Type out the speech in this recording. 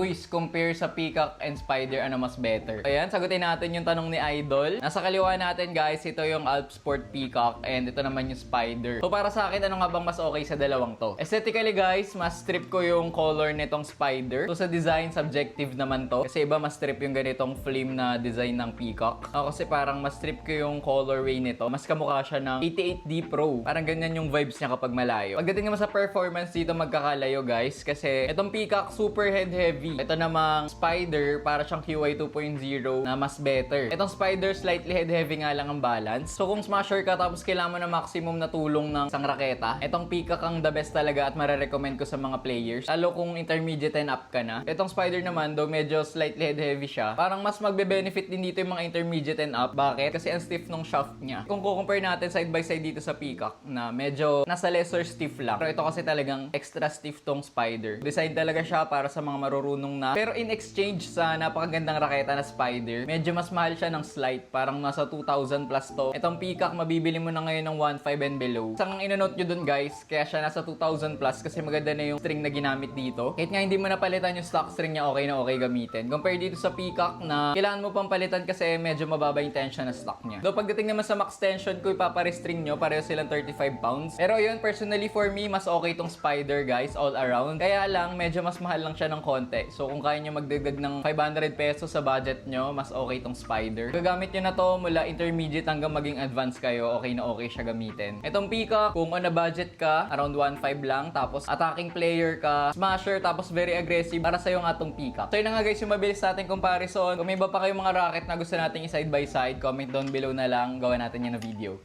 Uys, compare sa Peacock and Spider, ano mas better? Ayan, sagutin natin yung tanong ni Idol. Nasa kaliwa natin guys, ito yung Alp Sport Peacock and ito naman yung Spider. So para sa akin, ano nga bang mas okay sa dalawang to? Aesthetically guys, mas trip ko yung color nitong Spider. So sa design, subjective naman to. Kasi iba mas trip yung ganitong flame na design ng Peacock. Ako kasi parang mas trip ko yung colorway nito. Mas kamukha siya ng 88D Pro. Parang ganyan yung vibes niya kapag malayo. Pagdating naman sa performance dito, magkakalayo guys. Kasi itong Peacock super head heavy. Ito namang Spider, para siyang QI 2.0 na mas better. Itong Spider, slightly head heavy nga lang ang balance. So kung smasher ka tapos kailangan mo na maximum na tulong ng isang raketa, itong Peacock ang the best talaga at marerecommend ko sa mga players. Lalo kung intermediate and up ka na. Itong Spider naman, though medyo slightly head heavy siya, parang mas magbe-benefit din dito yung mga intermediate and up. Bakit? Kasi ang stiff nung shaft niya. Kung compare natin side by side dito sa Peacock, na medyo nasa lesser stiff lang. Pero ito kasi talagang extra stiff tong Spider. Design talaga siya para sa mga marurunong na. Pero in exchange sa napakagandang raketa na Spider, medyo mas mahal siya ng slight. Parang nasa 2,000 plus to. Itong Peacock, mabibili mo na ngayon ng 1.5 and below. Isang inonote nyo dun guys, kaya siya nasa 2,000 plus kasi maganda na yung string na ginamit dito. Kahit nga hindi mo napalitan yung stock string niya, okay na okay gamitin. Compare dito sa Peacock na kailangan mo pang palitan kasi medyo mababa yung tension na stock niya. Though pagdating naman sa max tension ko, ipapa-restring nyo, pareho silang 35 pounds. Pero yun, personally for me, mas okay itong Spider guys, all around. Kaya lang, medyo mas mahal lang siya ng konti. So kung kaya nyo magdagdag ng 500 pesos sa budget nyo, mas okay itong Spider. Gagamit nyo na to mula intermediate hanggang maging advanced kayo, okay na okay siya gamitin. Itong Peacock, kung on a budget ka, around 1.5 lang, tapos attacking player ka, smasher, tapos very aggressive, para sa'yo nga itong Peacock. So yun na nga guys, yung mabilis natin comparison. Kung may iba pa kayong mga racket na gusto natin i-side by side, comment down below na lang, gawa natin yan na video.